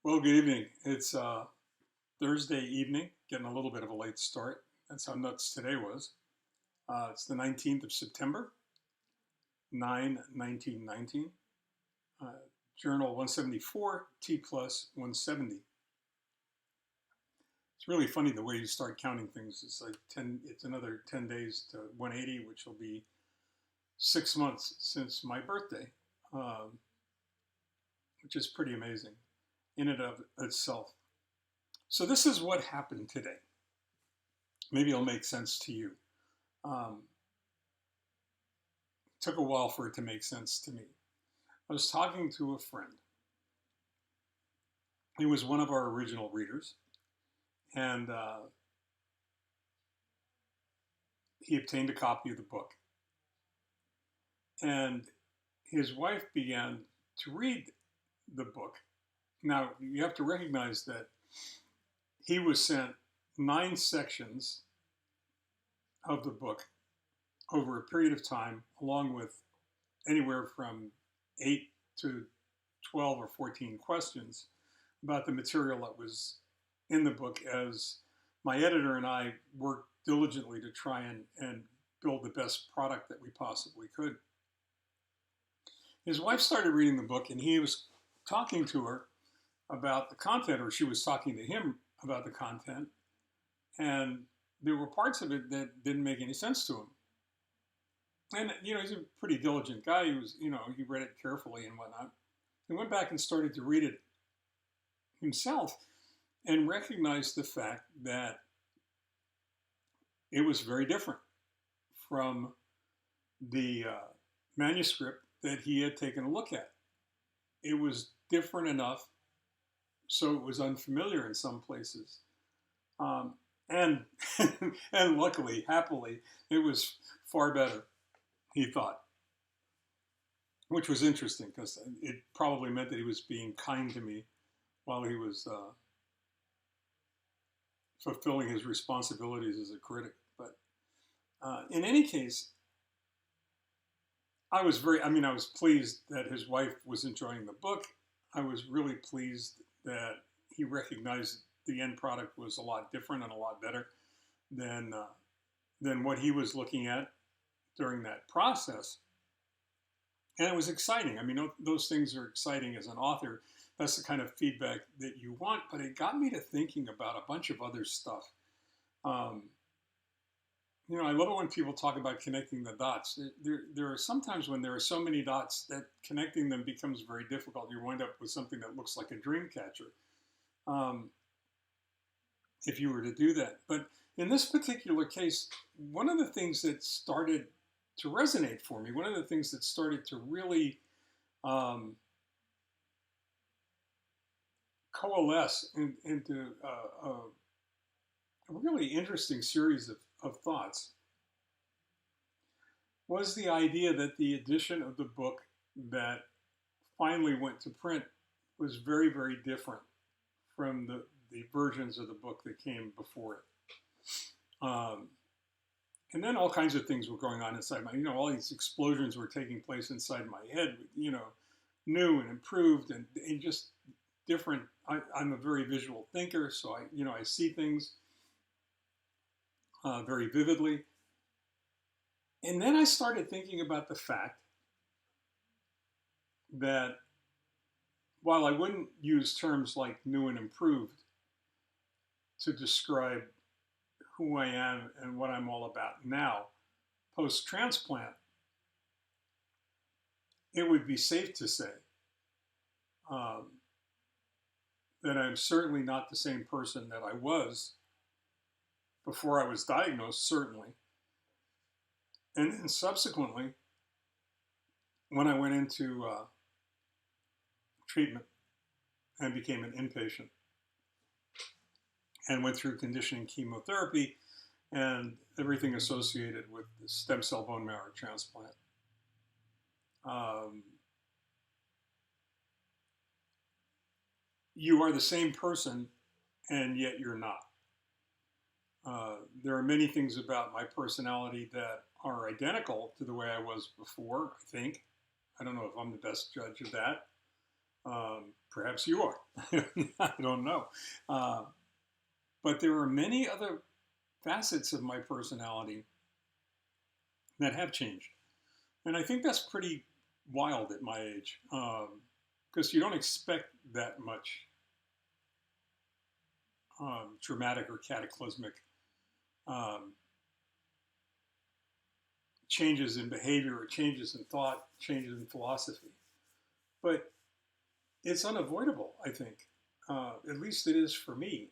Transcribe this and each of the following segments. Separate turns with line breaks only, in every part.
Well, good evening. It's Thursday evening, getting a little bit of a late start. That's how nuts today was. It's the 19th of September, 1919. Uh, Journal 174, T plus 170. It's really funny the way you start counting things. It's like 10, it's another 10 days to 180, which will be 6 months since my birthday, um, which is pretty amazing in and of itself. So this is what happened today. Maybe it'll make sense to you. Um, Took a while for it to make sense to me. I was talking to a friend. He was one of our original readers, and he obtained a copy of the book. And his wife began to read the book. Now, you have to recognize that he was sent 9 sections of the book over a period of time, along with anywhere from 8 to 12 or 14 questions about the material that was in the book, as my editor and I worked diligently to try and build the best product that we possibly could. His wife started reading the book, and he was talking to her about the content, or she was talking to him about the content, and there were parts of it that didn't make any sense to him. And, he's a pretty diligent guy. He read it carefully and whatnot. He went back and started to read it himself and recognized the fact that it was very different from the manuscript that he had taken a look at. It was different enough so it was unfamiliar in some places. And and luckily, happily, it was far better, he thought, which was interesting because it probably meant that he was being kind to me while he was fulfilling his responsibilities as a critic. But in any case, I was pleased that his wife was enjoying the book. I was really pleased that he recognized the end product was a lot different and a lot better than what he was looking at during that process. And it was exciting. I mean, those things are exciting as an author. That's the kind of feedback that you want. But it got me to thinking about a bunch of other stuff. I love it when people talk about connecting the dots. There are sometimes when there are so many dots that connecting them becomes very difficult. You wind up with something that looks like a dream catcher, if you were to do that. But in this particular case, one of the things that started to resonate for me, one of the things that started to really coalesce into a really interesting series of thoughts was the idea that the edition of the book that finally went to print was very, very different from the versions of the book that came before it. And then all kinds of things were going on inside all these explosions were taking place inside my head, new and improved and just different. I'm a very visual thinker, so I see things very vividly. And then I started thinking about the fact that while I wouldn't use terms like new and improved to describe who I am and what I'm all about now, post-transplant, it would be safe to say that I'm certainly not the same person that I was before I was diagnosed, certainly. And then subsequently, when I went into treatment and became an inpatient and went through conditioning chemotherapy and everything associated with the stem cell bone marrow transplant. You are the same person, and yet you're not. There are many things about my personality that are identical to the way I was before, I think. I don't know if I'm the best judge of that. Perhaps you are. I don't know. Uh, but there are many other facets of my personality that have changed. And I think that's pretty wild at my age, because you don't expect that much dramatic or cataclysmic um, changes in behavior or changes in thought, changes in philosophy. But it's unavoidable, I think. At least it is for me.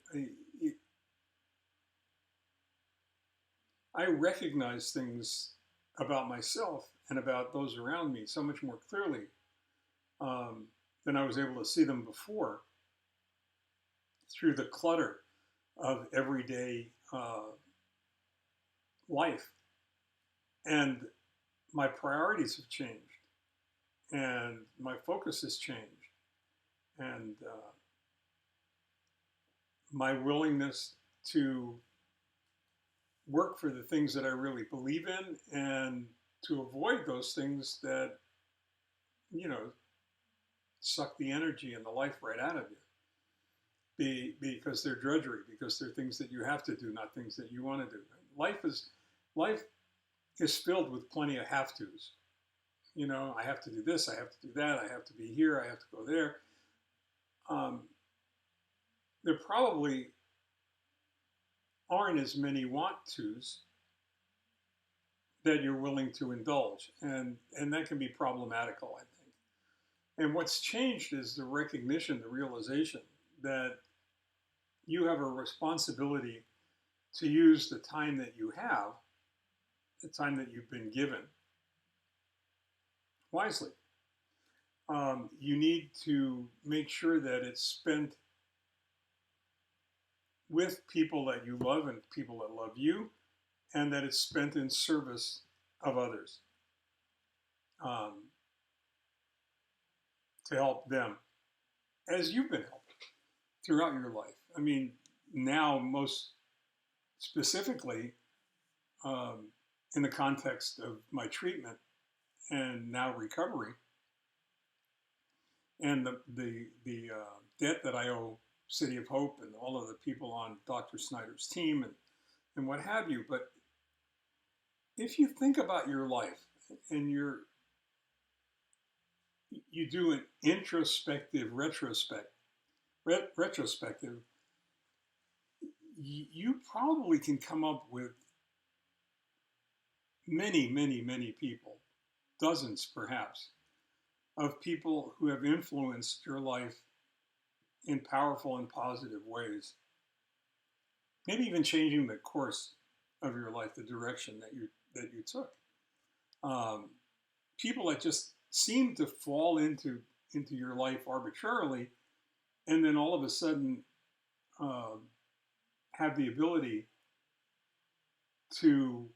I recognize things about myself and about those around me so much more clearly um, than I was able to see them before through the clutter of everyday life. And my priorities have changed, and my focus has changed, and my willingness to work for the things that I really believe in and to avoid those things that, you know, suck the energy and the life right out of you. Because they're drudgery, because they're things that you have to do, not things that you want to do. Life is filled with plenty of have tos. You know, I have to do this, I have to do that, I have to be here, I have to go there. Um, there probably aren't as many want tos that you're willing to indulge, and that can be problematical, I think. And what's changed is the recognition, the realization that you have a responsibility to use the time that you have, the time that you've been given, wisely. You need to make sure that it's spent with people that you love and people that love you, and that it's spent in service of others, um, to help them as you've been helped throughout your life. I mean, now most specifically, um, in the context of my treatment and now recovery, and the debt that I owe City of Hope and all of the people on Dr. Snyder's team and what have you. But if you think about your life and you do an introspective retrospective, you probably can come up with many people, dozens perhaps, of people who have influenced your life in powerful and positive ways. Maybe even changing the course of your life, the direction that you took. Um, People that just seem to fall into your life arbitrarily, and then all of a sudden uh, have the ability to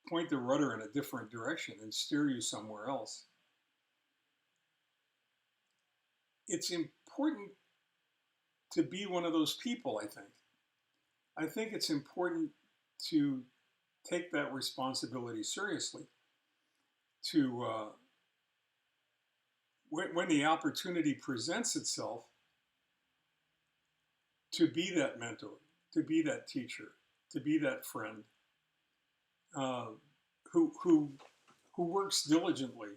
point the rudder in a different direction and steer you somewhere else. It's important to be one of those people, I think. I think it's important to take that responsibility seriously, to when the opportunity presents itself, to be that mentor, to be that teacher, to be that friend, uh, who works diligently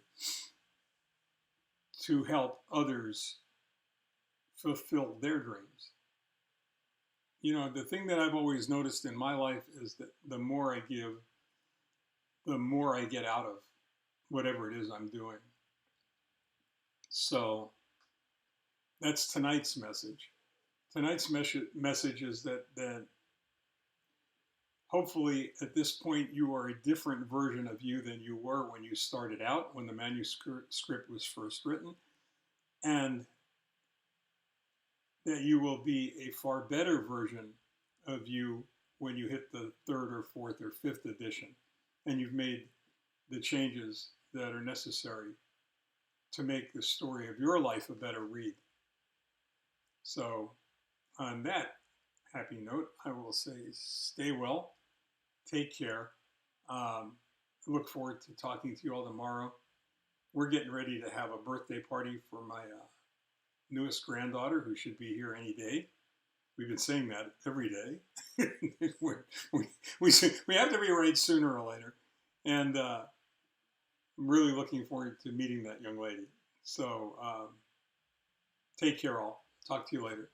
to help others fulfill their dreams. You know, the thing that I've always noticed in my life is that the more I give, the more I get out of whatever it is I'm doing. So that's tonight's message. Tonight's message is that hopefully at this point you are a different version of you than you were when you started out, when the manuscript was first written, and that you will be a far better version of you when you hit the third or fourth or fifth edition and you've made the changes that are necessary to make the story of your life a better read. So on that happy note, I will say stay well, take care. I look forward to talking to you all tomorrow. we're getting ready to have a birthday party for my newest granddaughter, who should be here any day. We've been saying that every day. we have to be right sooner or later. And I'm really looking forward to meeting that young lady. So take care all. Talk to you later.